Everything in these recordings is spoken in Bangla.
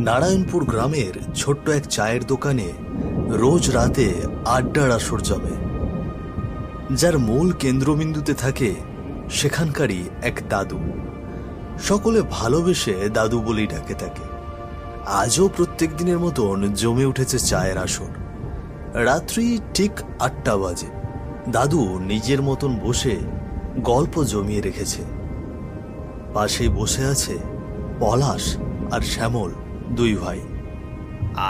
নারায়ণপুর গ্রামের ছোট্ট এক চায়ের দোকানে রোজ রাতে আড্ডার আসর জমে। যার মূল কেন্দ্রবিন্দুতে থাকে সেখানকারই এক দাদু। সকলে ভালোবেসে দাদু বলেই ডাকে তাকে। আজও প্রত্যেক দিনের মতন জমে উঠেছে চায়ের আসর। রাত্রি ঠিক ৮টা বাজে। দাদু নিজের মতন বসে গল্প জমিয়ে রেখেছে। পাশেই বসে আছে পলাশ আর শ্যামল, দুই ভাই।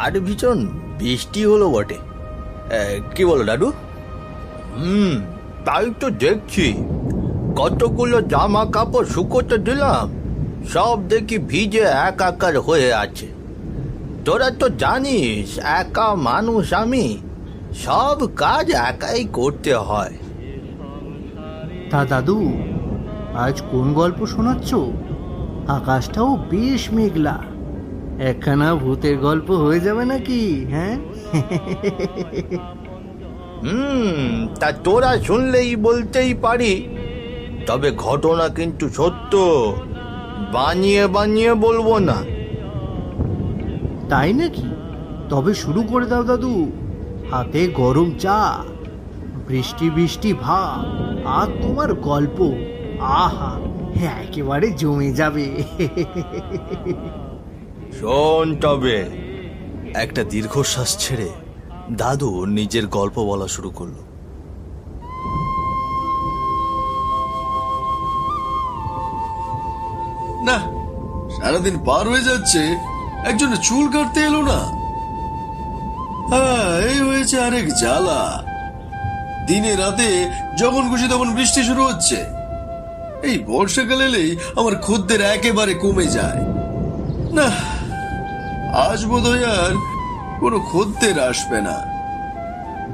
আর ভীষণ বৃষ্টি হলো বটে, কি বলো দাদু? তাই তো দেখছি, কতগুলো জামা কাপড় শুকোতে দিলাম, সব দেখি ভিজে একাকার হয়ে আছে। তোরা তো জানিস একা মানুষ আমি, সব কাজ একাই করতে হয়। তা দাদু, আজ কোন গল্প শোনাচ্ছ? আকাশটাও বেশ মেঘলা, একখানা ভূতের গল্প হয়ে যাবে নাকি? হ্যাঁ, তা তোরা শুনলেই বলতেই পারি, তবে ঘটনা কিন্তু সত্য, বানিয়ে বানিয়ে বলবো না। তাই নাকি? তবে শুরু করে দাও দাদু। হাতে গরম চা, বৃষ্টি বৃষ্টি ভাব, আর তোমার গল্প, আহা, একেবারে জমে যাবে। শোন তবে। একটা দীর্ঘশ্বাস ছেড়ে দাদু নিজের গল্প বলা শুরু করলো। না, সারাদিন পার হয়ে যাচ্ছে, একজন চুল কাটতে এলো না। হ্যাঁ, এই হয়েছে আরেক জ্বালা। দিনে রাতে যখন খুশি তখন বৃষ্টি শুরু হচ্ছে। এই বর্ষাকাল এলেই আমার খদ্দের একেবারে কমে যায়। না, আজ বোধহয় আর কোনো খদ্দের আসবে না।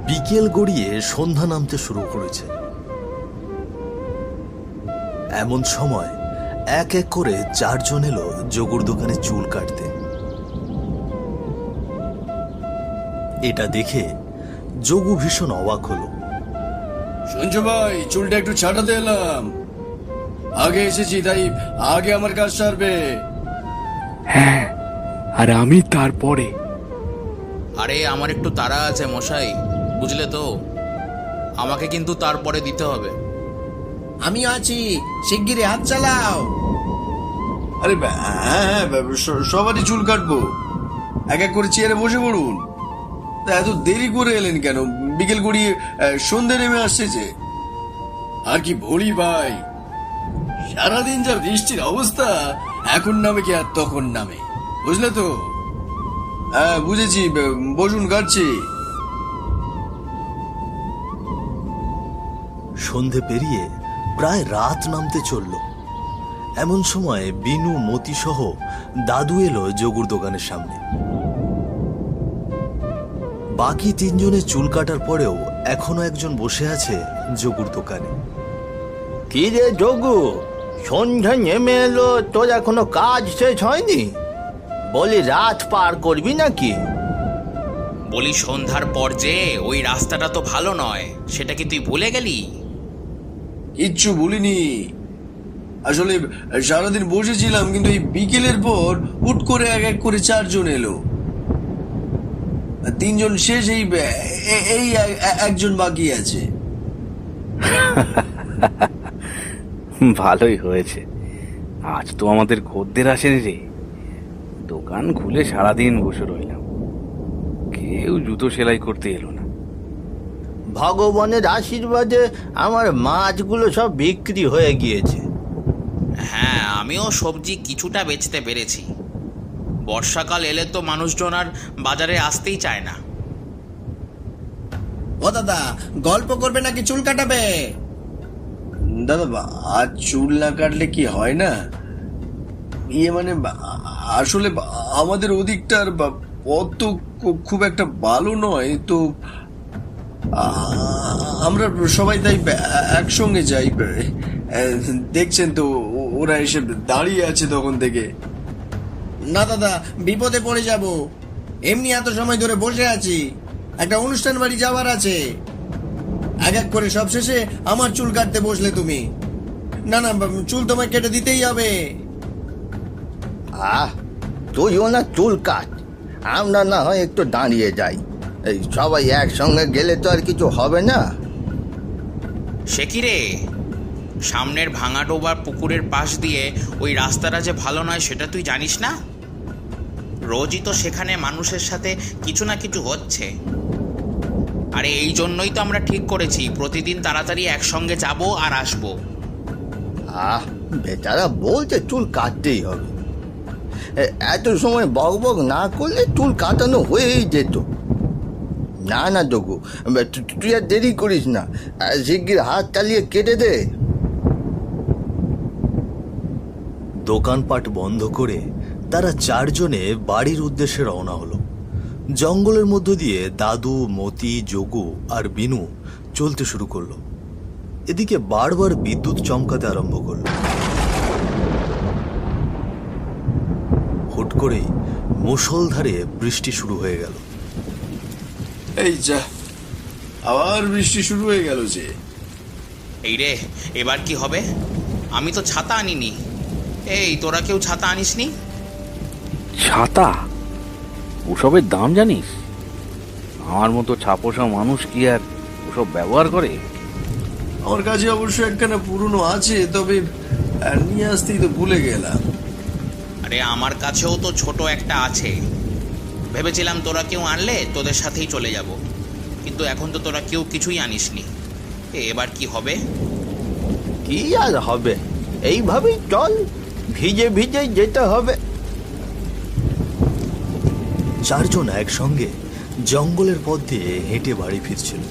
বিকেল গড়িয়ে সন্ধ্যা নামতে শুরু করেছে। এমন সময় এক এক করে 4 জন এলো যোগুর দোকানে চুল কাটতে। এটা দেখে যোগু ভীষণ অবাক হলো। শুনছো ভাই, চুলটা একটু ছাটাতে এলাম। আগে এসেছি তাই আগে আমার কাজ সারবে। হ্যাঁ, আর আমি তারপরে। আরে আমার একটু তাড়া আছে মশাই, বুঝলে তো, আমাকে কিন্তু তারপরে দিতে হবে। আমি আছি, শিগগিরই হাত চালাও। আরে হ্যাঁ, সবারই চুল কাটবো। এক এক করে চেয়ারে বসে পড়ুন। তা এত দেরি করে এলেন কেন? বিকেল গড়িয়ে সন্ধে নেমে আসছে যে। আর কি বলি ভাই, সারাদিন যা বৃষ্টির অবস্থা, এখন নামে কি আর তখন নামে, বুঝলে তো? হ্যাঁ বুঝেছি, বসুন, কাটছি। সন্ধে পেরিয়ে প্রায় রাত নামতে চলল। এমন সময় বিনু, মতি সহ দাদু এলো যোগুর দোকানের সামনে। বাকি 3 জনের চুল কাটার পরেও এখনো একজন বসে আছে যোগুর দোকানে। কি রে যোগু, সন্ধ্যা নেমে এলো, তোর এখনো কাজ শেষ হয়নি? বলি রাত পার করবি নাকি? বলি সন্ধ্যার পর যে ওই রাস্তাটা তো ভালো নয়, সেটা কি তুই ভুলে গেলি? কিচ্ছু ভুলিনি। আসলে সারাদিন বসেছিলাম, কিন্তু এই বিকেলের পর হুট করে এক এক করে 4 জন এলো। 3 জন শেষ, এই একজন বাকি আছে। ভালোই হয়েছে, আজ তো আমাদের খদ্দের আসেনি রে। দোকান খুলে সারাদিন বসে রইলাম, কেউ জুতো সেলাই করতে এলো না। ভগবানের আশীর্বাদে আমার মাছগুলো সব বিক্রি হয়ে গিয়েছে। হ্যাঁ, আমিও সবজি কিছুটা বেচতে পেরেছি। বর্ষাকাল এলে তো মানুষজন আর বাজারে আসতেই চায় না। ও দাদা, গল্প করবে নাকি চুল কাটাবে? দাদা, আজ চুল না কাটলে কি হয় না? মানে আসলে আমাদের ওদিকটার পথ তো খুব একটা ভালো নয়, তো আমরা সবাই তাই একসঙ্গে যাই। দেখছেন তো, ওরা এসে দাঁড়িয়ে আছে তখন থেকে। না দাদা, বিপদে পড়ে যাব। এমনি এত সময় ধরে বসে আছি, একটা অনুষ্ঠান বাড়ি যাওয়ার আছে। এক এক করে সব শেষে আমার চুল কাটতে বসলে তুমি। না না, চুল তোমায় কেটে দিতেই হবে। তুইও না চুল কাট, আমরা না হয় একটু দাঁড়িয়ে যাই। এই সবাই একসঙ্গে গেলে তো আর কিছু হবে না। সে কি রে, সামনের ভাঙা ডোবার পুকুরের পাশ দিয়ে ওই রাস্তাটা যে ভালো নয় সেটা তুই জানিস না? রোজই তো সেখানে মানুষের সাথে কিছু না কিছু হচ্ছে। আরে এই জন্যই তো আমরা ঠিক করেছি প্রতিদিন তাড়াতাড়ি একসঙ্গে যাব আর আসবো। বেচারা বলছে চুল কাটতেই হবে, এত সময় বক বক না করলে চুল কাটানো হয়েই যেত। না না যোগু, তুই আর দেরি করিস না, শিগগির হাত চালিয়ে কেটে দে। দোকানপাট বন্ধ করে তারা চারজনে বাড়ির উদ্দেশ্যে রওনা হলো। জঙ্গলের মধ্য দিয়ে দাদু, মতি, যোগু আর বিনু চলতে শুরু করলো। এদিকে বারবার বিদ্যুৎ চমকাতে আরম্ভ করলো। হুট করেই মুষলধারে বৃষ্টি শুরু হয়ে গেল। এই যা, আবার বৃষ্টি শুরু হয়ে গেল যে। এই রে, এবার কি হবে? আমি তো ছাতা আনিনি। এই তোরা কেউ ছাতা আনিসনি? ছাতা? ওসবের দাম জানিস? আমার মতো ছাপোষা মানুষ কি আর ওসব ব্যবহার করে? আমার কাছে অবশ্য একখানা পুরনো আছে, তবে নিয়ে আসতেই তো ভুলে গেলাম। আরে আমার কাছেও তো ছোট একটা আছে। ভেবেছিলাম তোরা কেউ আনলে তোদের সাথেই চলে যাব, কিন্তু এখন তো তোরা কেউ কিছুই আনিসনি। এবার কি হবে? কি আর হবে, এইভাবেই চল, ভিজে ভিজে যেতে হবে। চারজন একসঙ্গে জঙ্গলের পথ দিয়ে হেঁটে বাড়ি ফিরছিল।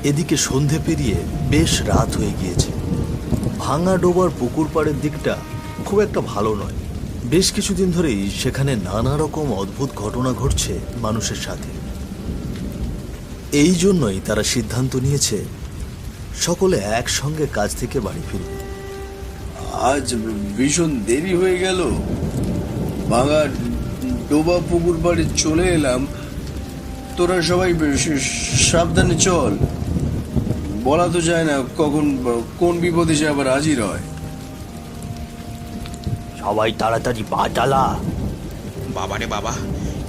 এদিকে সন্ধে পেরিয়ে বেশ রাত হয়ে গিয়েছে। ভাঙা ডোবার পুকুর পাড়ের দিকটা খুব একটা ভালো নয়। বেশ কিছুদিন ধরেই সেখানে নানা রকম অদ্ভুত ঘটনা ঘটছে মানুষের সাথে। এই জন্যই তারা সিদ্ধান্ত নিয়েছে সকলে একসঙ্গে কাজ থেকে বাড়ি ফিরবে। আজ ভীষণ দেরি হয়ে গেল, ভাঙা ডোবা পুকুর পাড়ে চলে এলাম। তোরা সবাই সাবধানে চল, বলা তো যায় না কখন কোন বিপদে সে আবার হাজির হয়। সবাই তাড়াতাড়ি পা চালা। বাবারে বাবা,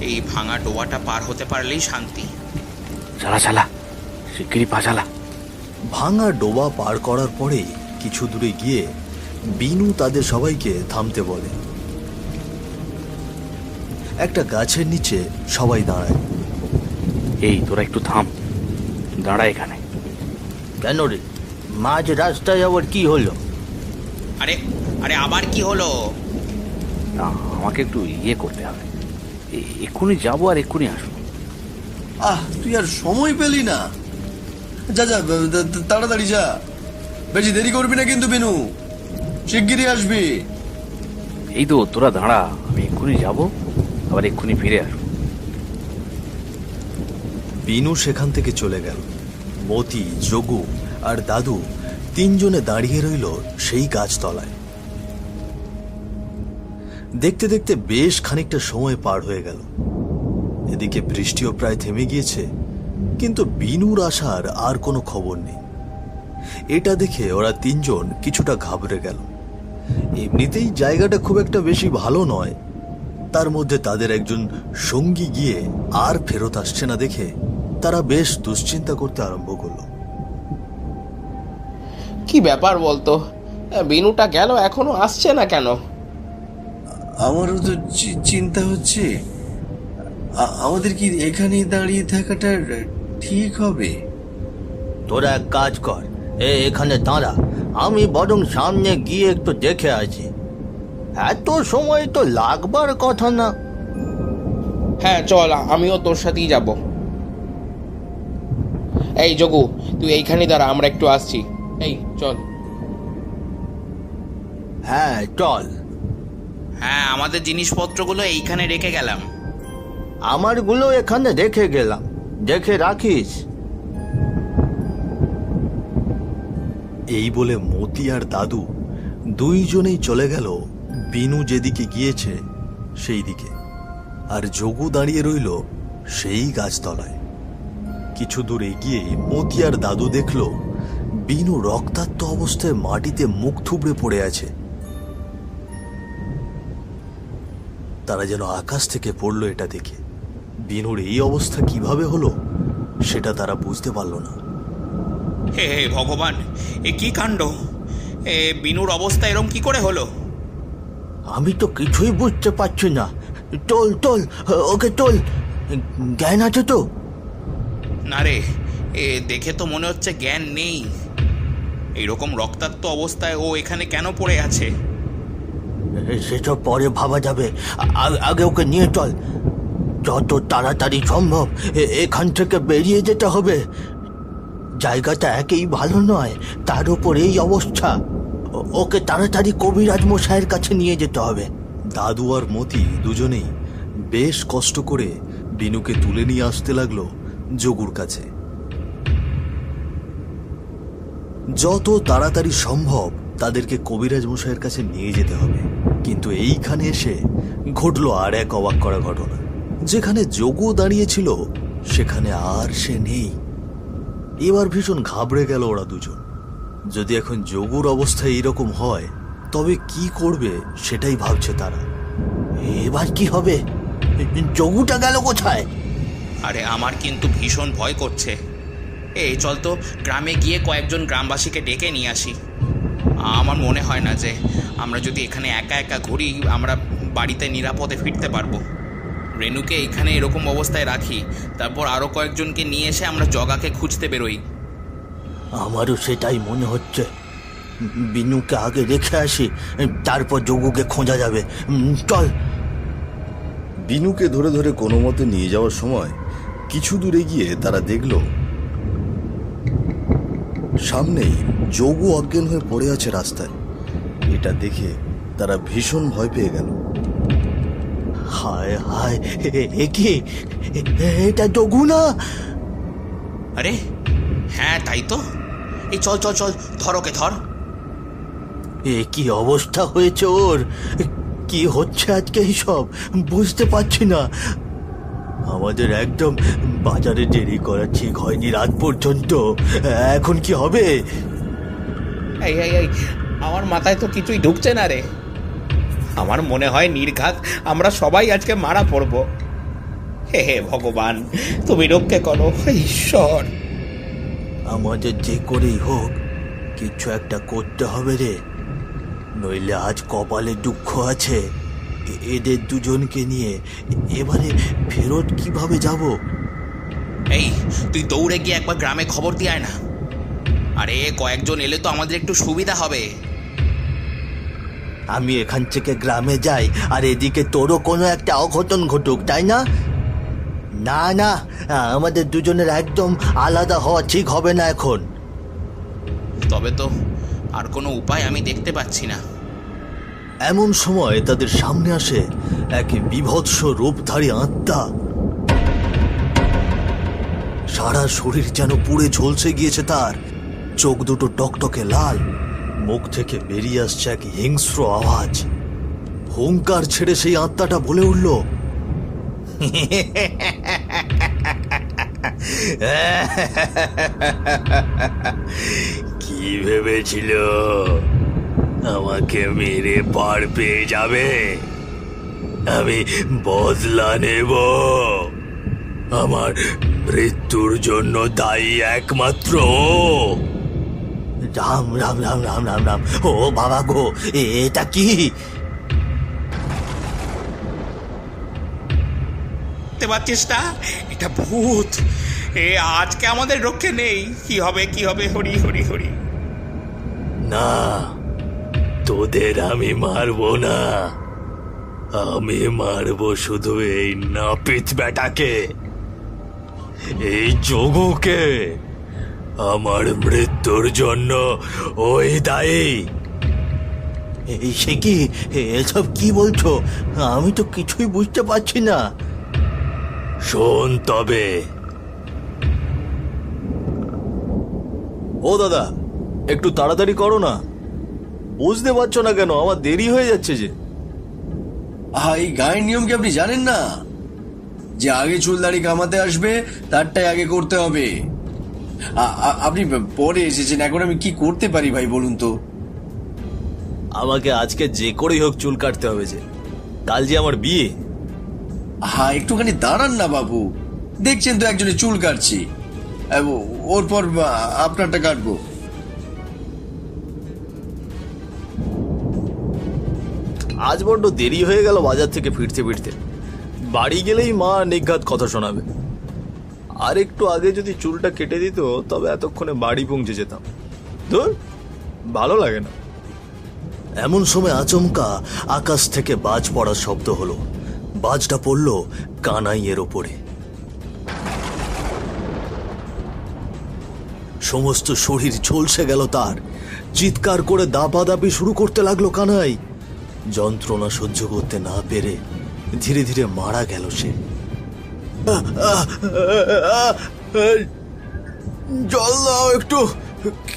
এই ভাঙা ডোবাটা পার হতে পারলেই শান্তি। চালা চালা, শিগগিরই পা চালা। ভাঙা ডোবা পার করার পরেই কিছু দূরে গিয়ে বিনু তাদের সবাইকে থামতে বলে। একটা গাছের নিচে সবাই দাঁড়ায়। এই তোরা একটু থাম, দাঁড়া এখানে। কেন রে, মাঝ রাস্তায় আবার কি হলো? আরে আরে আবার কি হলো? না, আমাকে একটু করতে হবে। এক্ষুনি যাবো আর এক্ষুনি আসবো। তুই আর সময় পেলি না? যা যা, তাড়াতাড়ি যা, বেশি দেরি করবি না কিন্তু বিনু, শিগগিরই আসবি। এই তো তোরা দাঁড়া, আমি এক্ষুনি যাবো, আবার এক্ষুনি ফিরে আসবো। বিনু সেখান থেকে চলে গেল। মতি, যোগু আর দাদু তিনজনে দাঁড়িয়ে রইল সেই গাছতলায়। দেখতে দেখতে বেশ খানিকটা সময় পার হয়ে গেল। এদিকে বৃষ্টিও প্রায় থেমে গিয়েছে, কিন্তু বিনুর আসার আর কোনো খবর নেই। এটা দেখে ওরা তিনজন কিছুটা ঘাবড়ে গেল। এমনিতেই জায়গাটা খুব একটা বেশি ভালো নয়, তার মধ্যে তাদের একজন সঙ্গী গিয়ে আর ফেরত আসছে না দেখে তারা বেশ দুশ্চিন্তা করতে আরম্ভ করলো। কি ব্যাপার বলতো, বিনুটা গেল এখনো আসছে না কেন? আমারও তো চিন্তা হচ্ছে, আমাদের কি এখানেই দাঁড়িয়ে থাকাটা ঠিক হবে? তোরা এক কাজ কর, এখানে দাঁড়া, আমি বরং সামনে গিয়ে একটু দেখে আসি। এত সময় তো লাগবার কথা না। হ্যাঁ চল, আমিও তোর সাথেই যাব। এই যোগু, তুই এইখানেই দাঁড়া, আমরা একটু আসছি। এই চল। হ্যাঁ চল। হ্যাঁ, আমাদের জিনিসপত্রগুলো এইখানে রেখে গেলাম। আমারগুলো এখানে রেখে গেলাম, দেখে রাখিস। এই বলে মতি আর দাদু দুইজনেই চলে গেল বিনু যেদিকে গিয়েছে সেই দিকে, আর যোগু দাঁড়িয়ে রইল সেই গাছতলায়। কিছু দূর এগিয়ে মতি আর দাদু দেখল বিনু রক্তাক্ত অবস্থায় মাটিতে মুখ থুবড়ে পড়ে আছে। তারা যেন আকাশ থেকে পড়লো এটা দেখে। বিনুর এই অবস্থা কিভাবে হলো সেটা তারা বুঝতে পারল না। হে হে ভগবান, এ কি কাণ্ড! এ বিনুর অবস্থা এরম কি করে হলো? আমি তো কিছুই বুঝতে পারছি না। তোল তোল, ওকে তোল। জ্ঞান আছে তো? না রে, এ দেখে তো মনে হচ্ছে জ্ঞান নেই। এইরকম রক্তাক্ত অবস্থায় ও এখানে কেন পড়ে আছে? সেসব পরে ভাবা যাবে, আগে ওকে নিয়ে চল। যত তাড়াতাড়ি সম্ভব এখান থেকে বেরিয়ে যেতে হবে। জায়গাটা একেই ভালো নয়, তার উপর এই অবস্থা। ওকে তাড়াতাড়ি কবিরাজ মশাইয়ের কাছে নিয়ে যেতে হবে। দাদু আর মতি দুজনেই বেশ কষ্ট করে বিনুকে তুলে নিয়ে আসতে লাগলো যোগুর কাছে। যত তাড়াতাড়ি সম্ভব তাদেরকে কবিরাজ মশাইয়ের কাছে নিয়ে যেতে হবে। কিন্তু এইখানে এসে ঘটলো আর এক অবাক করা ঘটনা। যেখানে যোগু দাঁড়িয়েছিল সেখানে আর সে নেই। এবার ভীষণ ঘাবড়ে গেল ওরা দুজন। যদি এখন যোগুর অবস্থা এইরকম হয় তবে কি করবে সেটাই ভাবছে তারা। এবার কি হবে? যোগুটা গেল কোথায়? আরে আমার কিন্তু ভীষণ ভয় করছে। এই চল তো গ্রামে গিয়ে কয়েকজন গ্রামবাসীকে ডেকে নিয়ে আসি। আমার মনে হয় না যে আমরা যদি এখানে একা একা ঘুরি আমরা বাড়িতে নিরাপদে ফিরতে পারবো। রেনুকে এখানে এরকম অবস্থায় রাখি, তারপর আরও কয়েকজনকে নিয়ে এসে আমরা জগাকে খুঁজতে বেরোই। আমারও সেটাই মনে হচ্ছে। বিনুকে আগে রেখে আসি, তারপর যোগুকে খোঁজা যাবে। চল। বিনুকে ধরে ধরে কোনো মতে নিয়ে যাওয়ার সময় কিছু দূরে গিয়ে তারা দেখল সামনেই যোগু অজ্ঞান হয়ে পড়ে আছে রাস্তায়। এটা দেখে তারা ভীষণ ভয় পেয়ে গেল। হায় হায়, এ কি? এটা যোগু না? আরে হ্যাঁ, তাই তো। এই চল চল চল, ধর ওকে, ধর। এ কি অবস্থা হয়েছে ওর? কি হচ্ছে আজকে এইসব বুঝতে পারছি না। আমাদের একদম বাজারে দেরি করা ঠিক হয়নি রাত পর্যন্ত। এখন কি হবে? এই এই এই, আমার মাথায় তো কিছুই ঢুকছে না রে। আমার মনে হয় নির্ঘাত আমরা সবাই আজকে মারা পড়ব। হে হে ভগবান, তুমি রক্ষে করো ঈশ্বর। আমাদের যে করেই হোক কিছু একটা করতে হবে রে, নইলে আজ কপালে দুঃখ আছে। এদের দুজনকে নিয়ে এবারে ফেরত কিভাবে যাব? এই তুই দৌড়ে গিয়ে একবার গ্রামে খবর দিয়ে আয় না। আরে কয়েকজন এলে তো আমাদের একটু সুবিধা হবে। আমি এখান থেকে গ্রামে যাই আর এদিকে তোরও কোনো একটা অঘটন ঘটুক, তাই না? না না, আমাদের দুজনের একদম আলাদা হওয়া ঠিক হবে না এখন। তবে তো আর কোনো উপায় আমি দেখতে পাচ্ছি না। এমন সময় তাদের সামনে আসে এক বিভৎস রূপধারী আত্মা। সারা শরীর যেন পুড়ে ঝলসে গিয়েছে তার। চোখ দুটো টকটকে লাল, মুখ থেকে বেরিয়ে আসছে এক হিংস্র আওয়াজ। হুঙ্কার ছেড়ে সেই আত্মাটা বলে উঠল, কি ভেবেছিল আমাকে মেরে পার পেয়ে যাবে? আমি বদলা নেব। আমার মৃত্যুর জন্য দায়ী একমাত্র রাম রাম রাম রাম রাম রাম। ও বাবা গো, এটা কি? দেখতে পাচ্ছিস না, এটা ভূত। এ আজকে আমাদের রক্ষে নেই। কি হবে কি হবে, হরি হরি হরি। না, তোদের আমি মারবো না। আমি মারবো শুধু এই নাপিত বেটাকে, এই যোগুকে। আমার মৃত্যুর জন্য ওই দায়ী। সে কি? এসব কি বলছো? আমি তো কিছুই বুঝতে পারছি না। শোন তবে। ও দাদা, একটু তাড়াতাড়ি করো না। বুঝতে পারছো না কেন? আমার দেরি হয়ে যাচ্ছে যে। এই গায়ের নিয়ম কি আপনি জানেন না? যে আগে চুল দাড়ি কামাতে আসবে তারটাই আগে করতে হবে। আপনি পরে এসেছেন, এখন আমি কি করতে পারি ভাই বলুন তো? আমাকে আজকে যে করেই হোক চুল কাটতে হবে যে। কাল যে আমার বিয়ে। হ্যাঁ, একটুখানি দাঁড়ান না বাবু, দেখছেন তো একজনের চুল কাটছি, ওর পর আপনারটা কাটবো। আজ বড্ড দেরি হয়ে গেল বাজার থেকে ফিরতে ফিরতে। বাড়ি গেলেই মা নিঘাত কথা শোনাবে। আর একটু আগে যদি চুলটা কেটে দিত তবে এতক্ষণে বাড়ি পৌঁছে যেতাম। ধুর, ভালো লাগে না। এমন সময় আচমকা আকাশ থেকে বাজ পড়ার শব্দ হলো। বাজটা পড়ল কানাইয়ের ওপরে। সমস্ত শরীর ঝলসে গেল তার। চিৎকার করে দাপাদাপি শুরু করতে লাগলো কানাই। যন্ত্রণা সহ্য করতে না পেরে ধীরে ধীরে মারা গেল সে। জল দাও একটু,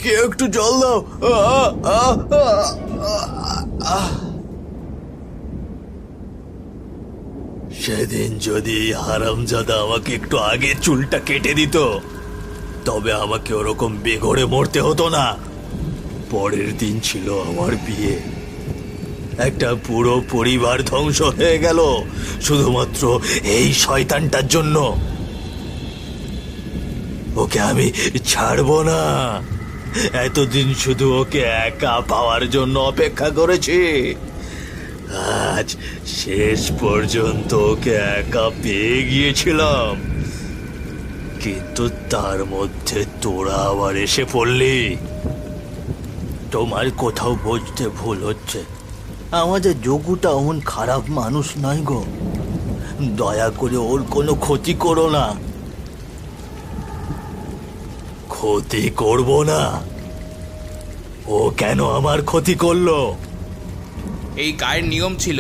কেউ একটু জল দাও। সেদিন যদি হারামজাদা আমাকে একটু আগে চুলটা কেটে দিত তবে আমাকে ওরকম বেঘরে মরতে হতো না। পরের দিন ছিল আমার বিয়ে। একটা পুরো পরিবার ধ্বংস হয়ে গেল শুধুমাত্র এই শয়তানটার জন্য। ওকে আমি ছাড়বো না। এতদিন শুধু ওকে একা পাওয়ার জন্য অপেক্ষা করেছি। আজ শেষ পর্যন্ত ওকে একা পেয়ে গিয়েছিলাম, কিন্তু তার মধ্যে তোরা আবার এসে পড়লি। তোমার কোথাও বুঝতে ভুল হচ্ছে। আমাদের যোগুটা এমন খারাপ মানুষ নয় গো। দয়া করে ওর কোনো ক্ষতি করো না। ক্ষতি করব না? ও কেন আমার ক্ষতি করলো? এই গায়ের নিয়ম ছিল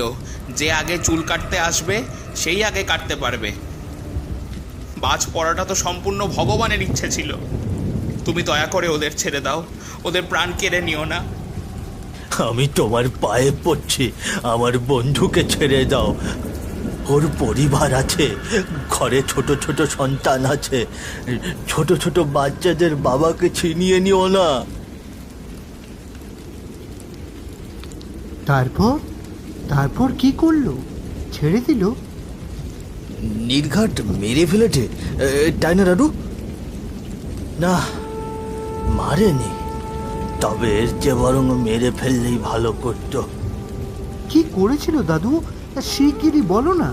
যে আগে চুল কাটতে আসবে সেই আগে কাটতে পারবে। বাজ পড়াটা তো সম্পূর্ণ ভগবানের ইচ্ছে ছিল। তুমি দয়া করে ওদের ছেড়ে দাও, ওদের প্রাণ কেড়ে নিও না। আমি তোমার পায়ে পড়ছি, আমার বন্ধুকে ছেড়ে দাও। ওর পরিবার আছে, ঘরে ছোট ছোট সন্তান আছে। ছোট ছোট বাচ্চাদের বাবাকে ছিনিয়ে নিও না। তারপর তারপর কি করলো? ছেড়ে দিল? নির্ঘাট মেরে ফেলেছে, তাই না দাদু? না, মারেনি। তবে এর চেয়ে বরং মেরে ফেললেই ভালো করতো। কি করেছিল দাদু? শিগগিরই বলো না।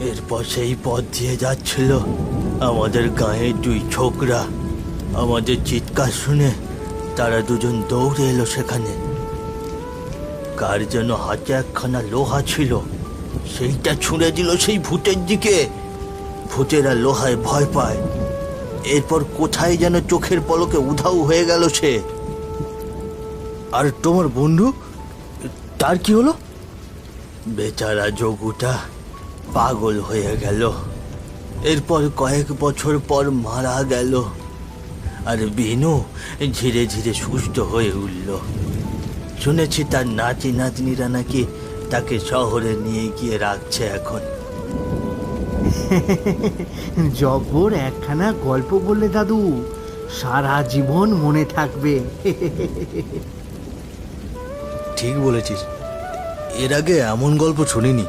এরপর সেই পথ দিয়ে যাচ্ছিল আমাদের গাঁয়ে দুই ছোকরা। আমাদের চিৎকার শুনে তারা দুজন দৌড়ে এলো সেখানে। কার যেন হাতে একখানা লোহা ছিল, সেইটা ছুঁড়ে দিল সেই ভূতের দিকে। ভূতেরা লোহায় ভয় পায়। এরপর কোথায় যেন চোখের পলকে উধাও হয়ে গেল সে। আর তোমার বন্ধু, তার কি হলো? বেচারা যোগুটা পাগল হয়ে গেল। এরপর কয়েক বছর পর মারা গেল। আর বিনু ধীরে ধীরে সুস্থ হয়ে উঠল। শুনেছি তার নাতি নাতনিরা নাকি তাকে শহরে নিয়ে গিয়ে রাখছে এখন। জব্বর একখানা গল্প বললে দাদু, সারা জীবন মনে থাকবে। ঠিক বলেছিস, এর আগে এমন গল্প শুনিনি।